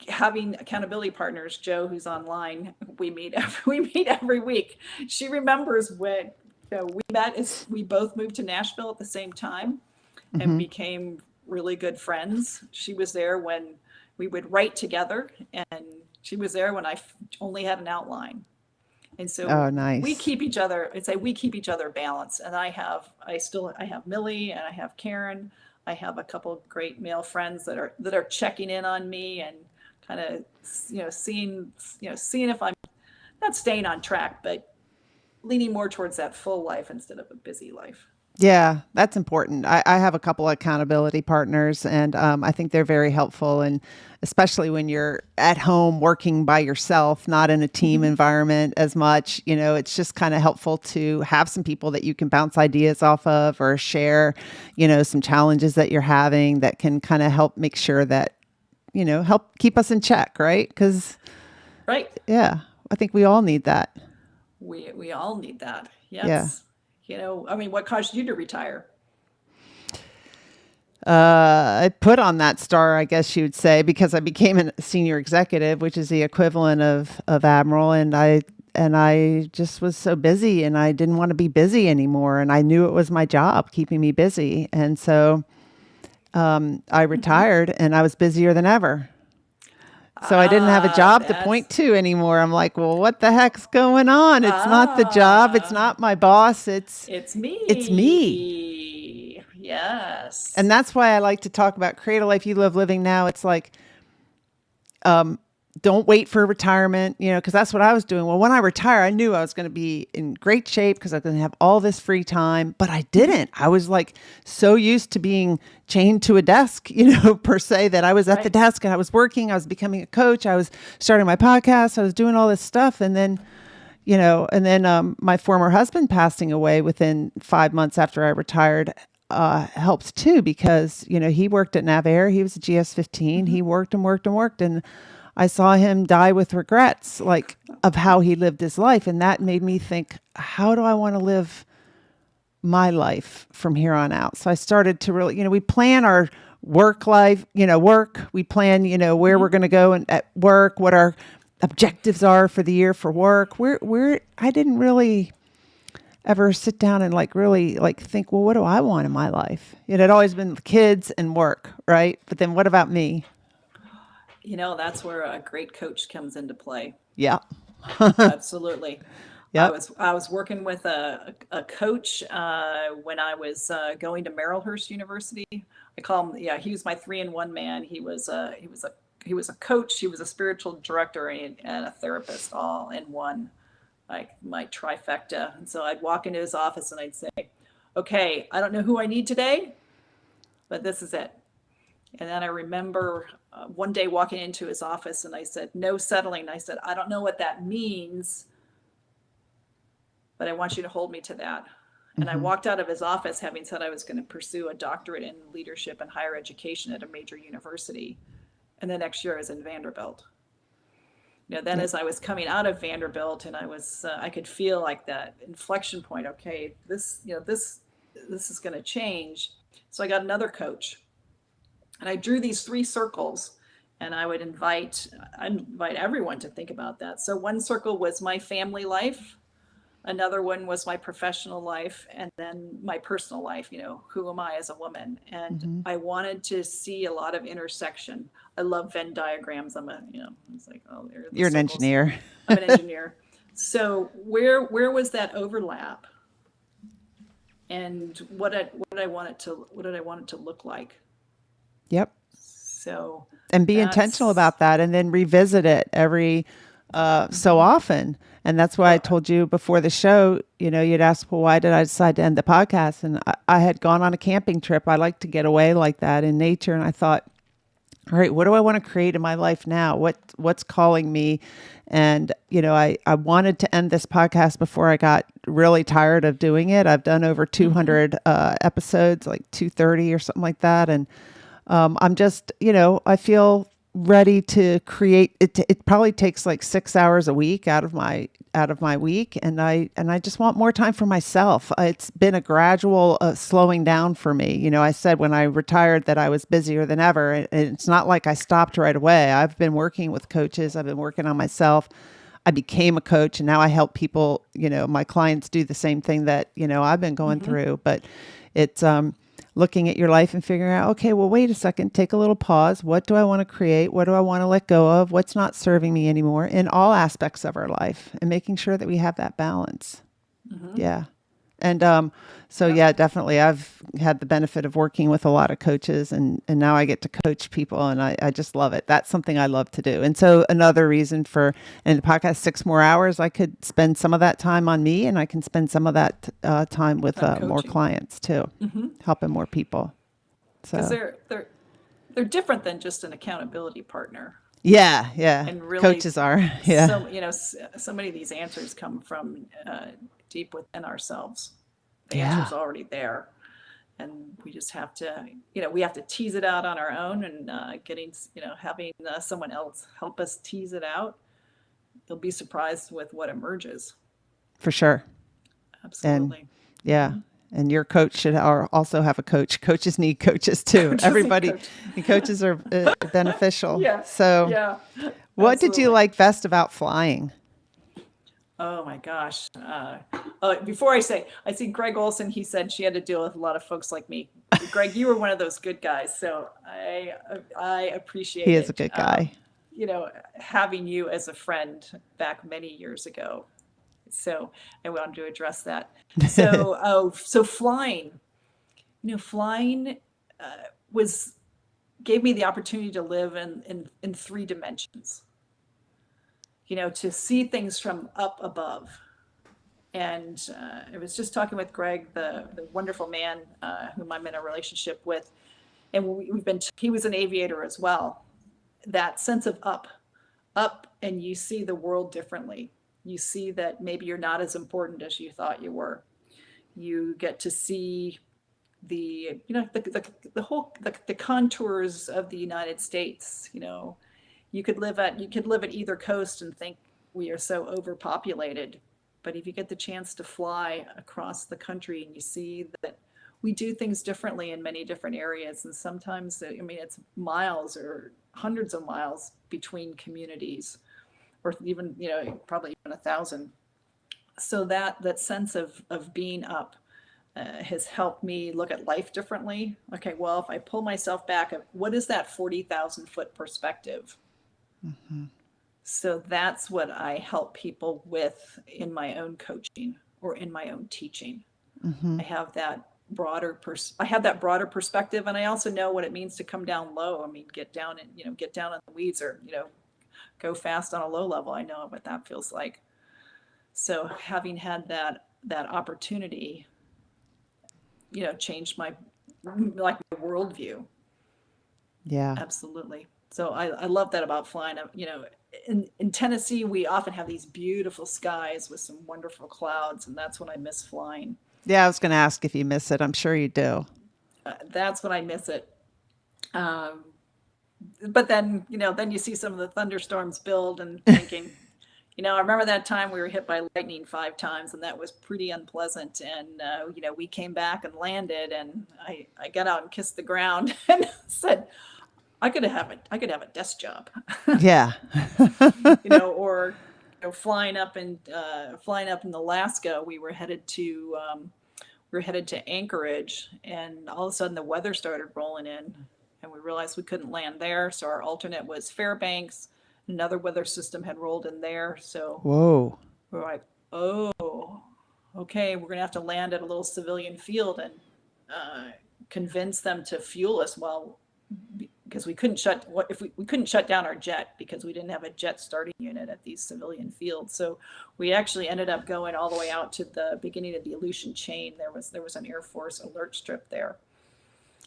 having accountability partners, Joe, who's online, we meet every week. She remembers when we met. We both moved to Nashville at the same time and became really good friends. She was there when we would write together, and she was there when I only had an outline. And so nice. we keep each other balanced. And I have Millie and I have Karen. I have a couple great male friends that are checking in on me and kind of, seeing if I'm not staying on track, but leaning more towards that full life instead of a busy life. Yeah, that's important. I have a couple of accountability partners, and I think they're very helpful. And especially when you're at home working by yourself, not in a team environment as much, it's just kind of helpful to have some people that you can bounce ideas off of or share, some challenges that you're having that can kind of help make sure that, help keep us in check, right? Because, right. Yeah, I think we all need that. We all need that. Yes. Yeah. What caused you to retire? I put on that star, I guess you would say, because I became a senior executive, which is the equivalent of admiral. And I just was so busy, and I didn't want to be busy anymore. And I knew it was my job keeping me busy. And so I retired, and I was busier than ever. So I didn't have a job to point to anymore. I'm like, well, what the heck's going on? It's not the job. It's not my boss. It's me. It's me. Yes. And that's why I like to talk about create a life you love living now. It's like, don't wait for retirement, because that's what I was doing. Well, when I retire, I knew I was going to be in great shape because I was going to have all this free time, but I didn't. I was like so used to being chained to a desk, per se, that I was at the desk and I was working, I was becoming a coach, I was starting my podcast, I was doing all this stuff. And then, my former husband passing away within 5 months after I retired helped too, because, he worked at Navarre. He was a GS-15. He worked and worked and worked. And I saw him die with regrets, like of how he lived his life. And that made me think, how do I want to live my life from here on out? So I started to really, we plan our work life, work, we plan, where we're going to go and at work, what our objectives are for the year for work. I didn't really ever sit down and really think, well, what do I want in my life? It had always been kids and work, right? But then what about me? That's where a great coach comes into play. Yeah. Absolutely. Yeah. I was working with a coach when I was going to Marylhurst University. I call him, he was my 3-in-1 man. He was a coach, he was a spiritual director and a therapist all in one, like my trifecta. And so I'd walk into his office and I'd say, okay, I don't know who I need today, but this is it. And then I remember one day walking into his office and I said, no settling. I said, I don't know what that means, but I want you to hold me to that. And I walked out of his office having said I was going to pursue a doctorate in leadership and higher education at a major university. And the next year I was in Vanderbilt. As I was coming out of Vanderbilt and I could feel like that inflection point. Okay, this is going to change. So I got another coach. And I drew these 3 circles, and I would invite everyone to think about that. So one circle was my family life, another one was my professional life, and then my personal life. Who am I as a woman? And I wanted to see a lot of intersection. I love Venn diagrams. It's like, oh, there are the You're an circles. engineer. I'm an engineer. So where was that overlap? And what did I want it to look like? Yep. So and be intentional about that, and then revisit it every so often. And that's why I told you before the show, you'd ask, well, why did I decide to end the podcast? And I had gone on a camping trip. I like to get away like that in nature. And I thought, all right, what do I want to create in my life now? What's calling me? And, I wanted to end this podcast before I got really tired of doing it. I've done over 200 episodes, like 230 or something like that. And I'm just, I feel ready to create. It probably takes like 6 hours a week out of my week, and I just want more time for myself. It's been a gradual slowing down for me. I said when I retired that I was busier than ever, and it's not like I stopped right away. I've been working with coaches. I've been working on myself. I became a coach, and now I help people. My clients do the same thing that I've been going through. But it's looking at your life and figuring out, okay, well, wait a second, take a little pause. What do I want to create? What do I want to let go of? What's not serving me anymore in all aspects of our life, and making sure that we have that balance. Yeah. And definitely I've had the benefit of working with a lot of coaches, and now I get to coach people, and I just love it. That's something I love to do. And so another reason for, in the podcast, 6 more hours, I could spend some of that time on me, and I can spend some of that time with more clients too, helping more people. So because they're different than just an accountability partner. Yeah. And really, coaches are. Yeah. So many of these answers come from deep within ourselves. The answer's already there, and we just have to, we have to tease it out on our own, and having someone else help us tease it out. You'll be surprised with what emerges. For sure. Absolutely. And your coach should also have a coach. Coaches need coaches too. Everybody, coaches are beneficial. Yeah. So, what did you like best about flying? Oh my gosh. Before I see Greg Olson, he said she had to deal with a lot of folks like me. Greg, you were one of those good guys. So I appreciate it. He is a good guy. Having you as a friend back many years ago. So I wanted to address that. So flying, flying gave me the opportunity to live in 3 dimensions. to see things from up above. And I was just talking with Greg, the wonderful man whom I'm in a relationship with, and he was an aviator as well. That sense of up, and you see the world differently. You see that maybe you're not as important as you thought you were. You get to see the contours of the United States. You could live at either coast and think we are so overpopulated, but if you get the chance to fly across the country and you see that we do things differently in many different areas, and sometimes it's miles or hundreds of miles between communities, or even probably even 1,000. So that sense of being up has helped me look at life differently. Okay, well, if I pull myself back, what is that 40,000 foot perspective? Mm-hmm. So that's what I help people with in my own coaching or in my own teaching. Mm-hmm. I have that broader perspective, and I also know what it means to come down low. Get down in the weeds, or go fast on a low level. I know what that feels like. So having had that opportunity, changed my worldview. Yeah, absolutely. So I love that about flying. In Tennessee, we often have these beautiful skies with some wonderful clouds, and that's when I miss flying. Yeah, I was going to ask if you miss it. I'm sure you do. That's when I miss it. But then you see some of the thunderstorms build, and thinking, I remember that time we were hit by lightning 5 times, and that was pretty unpleasant. And, we came back and landed, and I got out and kissed the ground and said, I could have a desk job. Yeah. Or flying up in Alaska, we were headed to Anchorage, and all of a sudden the weather started rolling in, and we realized we couldn't land there. So our alternate was Fairbanks. Another weather system had rolled in there. So whoa, we're like, oh, okay, we're gonna have to land at a little civilian field and convince them to fuel us because we couldn't shut down our jet because we didn't have a jet starting unit at these civilian fields. So we actually ended up going all the way out to the beginning of the Aleutian chain. There was an Air Force alert strip there.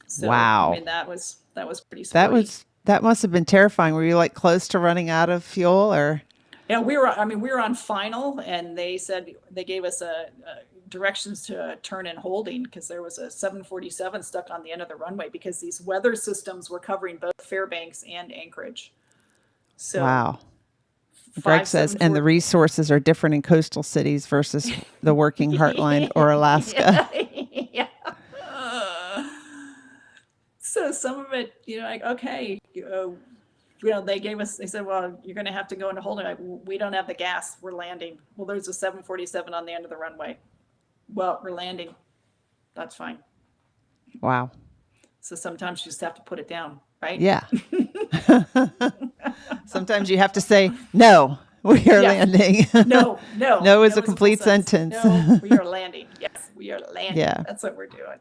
So, wow. That was pretty sporty. That must have been terrifying. Were you close to running out of fuel, or? Yeah, we were on final, and they gave us directions to turn in holding, because there was a 747 stuck on the end of the runway because these weather systems were covering both Fairbanks and Anchorage. So wow. Greg says, and the resources are different in coastal cities versus the working heartland or Alaska. Yeah. So some of it, okay, they said, well, you're going to have to go into holding. We don't have the gas. We're landing. Well, there's a 747 on the end of the runway. Well, we're landing. That's fine. Wow. So sometimes you just have to put it down, right? Yeah. Sometimes you have to say, no, we are landing. No. No is a complete sentence. No, we are landing. Yes, we are landing. Yeah. That's what we're doing.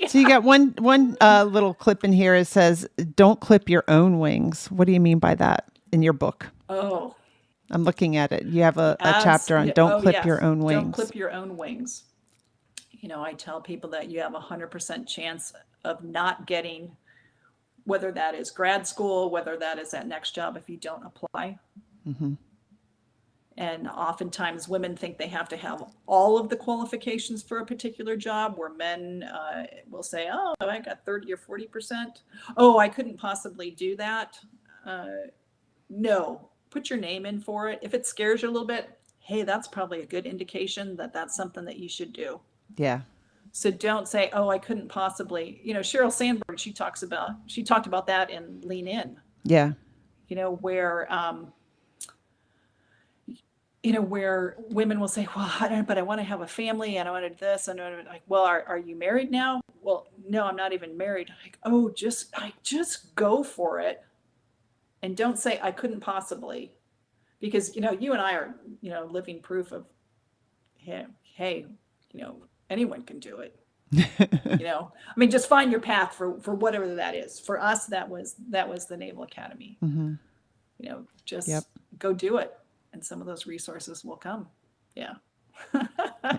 So you got one little clip in here. It says, don't clip your own wings. What do you mean by that in your book? Oh. I'm looking at it. You have a chapter on don't clip your own wings. Don't clip your own wings. I tell people that you have 100% chance of not getting, whether that is grad school, whether that is that next job, if you don't apply. Mm-hmm. And oftentimes women think they have to have all of the qualifications for a particular job, where men will say, oh, I got 30 or 40%. Oh, I couldn't possibly do that. No, put your name in for it. If it scares you a little bit, hey, that's probably a good indication that that's something that you should do. Yeah. So don't say, oh, I couldn't possibly, Sheryl Sandberg, she talked about that in Lean In. Yeah. Where women will say, well, but I want to have a family, and I want to do this, and I'm like, well, are you married now? Well, no, I'm not even married. Like, oh, just go for it, and don't say I couldn't possibly, because you and I are living proof of, hey, anyone can do it. Just find your path for whatever that is. For us, that was the Naval Academy. Mm-hmm. Just go do it. and some of those resources will come. Yeah.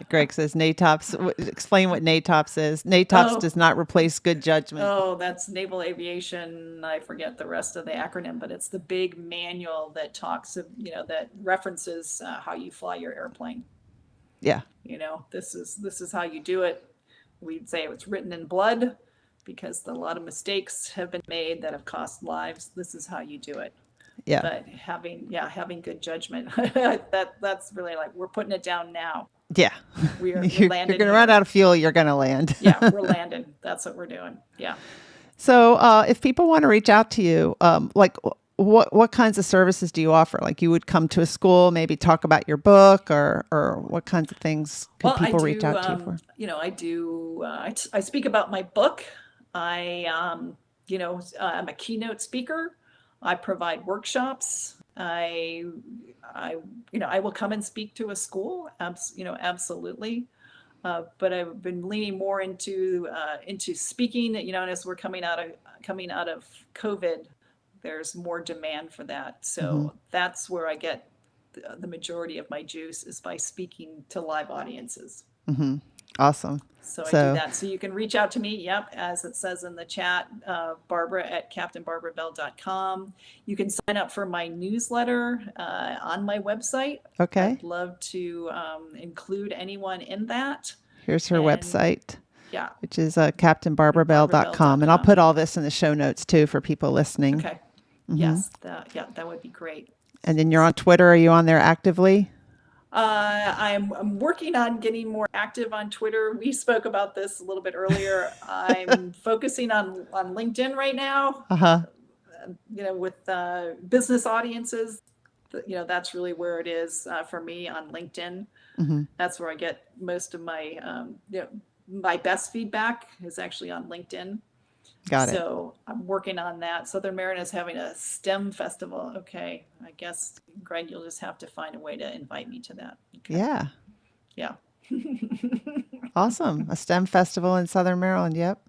Greg says NATOPS. Explain what NATOPS is. NATOPS Oh. does not replace good judgment. Oh, that's Naval Aviation. I forget the rest of the acronym, but it's the big manual that talks of, that references how you fly your airplane. Yeah. This is how you do it. We'd say it's written in blood because a lot of mistakes have been made that have cost lives. This is how you do it. Yeah. But having good judgment, that's really like, we're putting it down now. Yeah. We're You're landing. going to run out of fuel. You're going to land. Yeah, we're landing. That's what we're doing. Yeah. So if people want to reach out to you, like what kinds of services do you offer? Like you would come to a school, maybe talk about your book, or what kinds of things could people reach out to you for? I do. I speak about my book. I'm a keynote speaker. I provide workshops. I will come and speak to a school. Absolutely. But I've been leaning more into speaking. And as we're coming out of COVID, there's more demand for that. So that's where I get the majority of my juice, is by speaking to live audiences. Mm-hmm. Awesome. So I do that. So you can reach out to me. Yep. As it says in the chat, Barbara at captainbarbarabell.com. You can sign up for my newsletter on my website. Okay. I'd love to include anyone in that. Here's her website. Yeah. Which is captainbarbarabell.com. And I'll put all this in the show notes too for people listening. Okay. Yes. That would be great. And then you're on Twitter. Are you on there actively? I'm working on getting more active on Twitter. We spoke about this a little bit earlier. I'm focusing on LinkedIn right now. With business audiences. That's really where it is for me on LinkedIn. Mm-hmm. That's where I get most of my my best feedback is actually on LinkedIn. Got it. So I'm working on that. Southern Marin is having a STEM festival. Okay. I guess, Greg, you'll just have to find a way to invite me to that. Okay. Yeah. Yeah. Awesome. A STEM festival in Southern Maryland. Yep.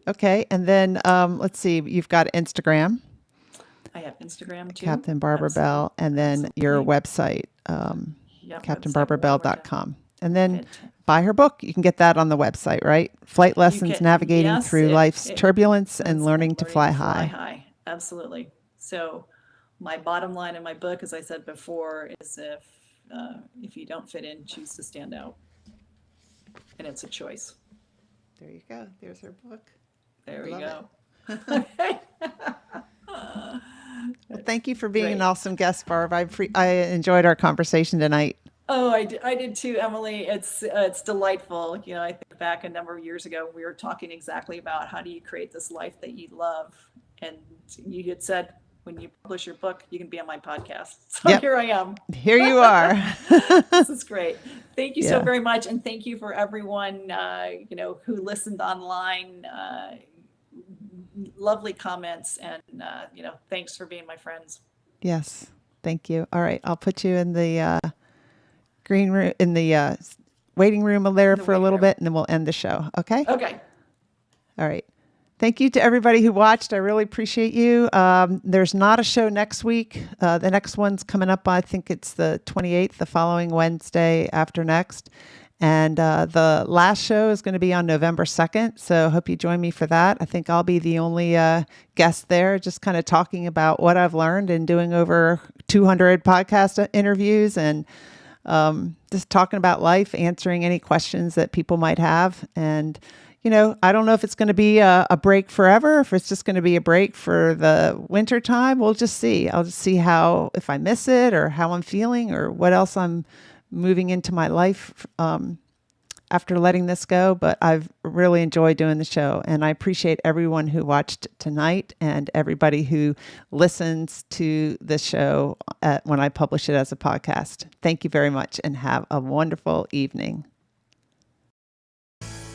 Okay. And then let's see. You've got Instagram. I have Instagram too. Captain Barbara Bell. And then your website, captainbarbarabell.com. And then buy her book. You can get that on the website, right? Flight Lessons, Navigating Through Life's Turbulence and Learning to Fly High. Absolutely. So my bottom line in my book, as I said before, is if you don't fit in, choose to stand out. And it's a choice. There you go. There's her book. There we go. Well, thank you for being an awesome guest, Barb. I enjoyed our conversation tonight. Oh, I did too, Emily. It's delightful. I think back a number of years ago, we were talking exactly about how do you create this life that you love. And you had said, when you publish your book, you can be on my podcast. So Here I am. Here you are. This is great. Thank you so very much. And thank you for everyone, who listened online. Lovely comments. And, thanks for being my friends. Yes. Thank you. All right. I'll put you in the green room, in the waiting room there for a little bit, and then we'll end the show. Okay? Okay. All right. Thank you to everybody who watched. I really appreciate you. There's not a show next week. The next one's coming up, I think it's the 28th, the following Wednesday after next. And the last show is going to be on November 2nd. So hope you join me for that. I think I'll be the only guest there, just kind of talking about what I've learned and doing over 200 podcast interviews and just talking about life, answering any questions that people might have. And, I don't know if it's going to be a break forever, if it's just going to be a break for the winter time. We'll just see. I'll just see if I miss it or how I'm feeling or what else I'm moving into my life after letting this go. But I've really enjoyed doing the show, and I appreciate everyone who watched tonight and everybody who listens to the show when I publish it as a podcast. Thank you very much and have a wonderful evening.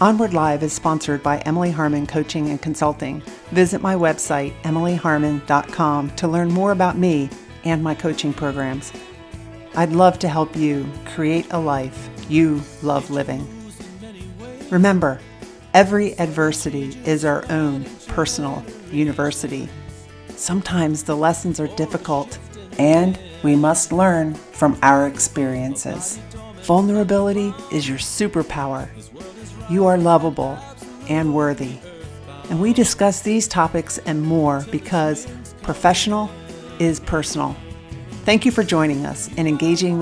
Onward Live is sponsored by Emily Harmon Coaching and Consulting. Visit my website, emilyharmon.com, to learn more about me and my coaching programs. I'd love to help you create a life you love living. Remember, every adversity is our own personal university. Sometimes the lessons are difficult, and we must learn from our experiences. Vulnerability is your superpower. You are lovable and worthy. And we discuss these topics and more because professional is personal. Thank you for joining us and engaging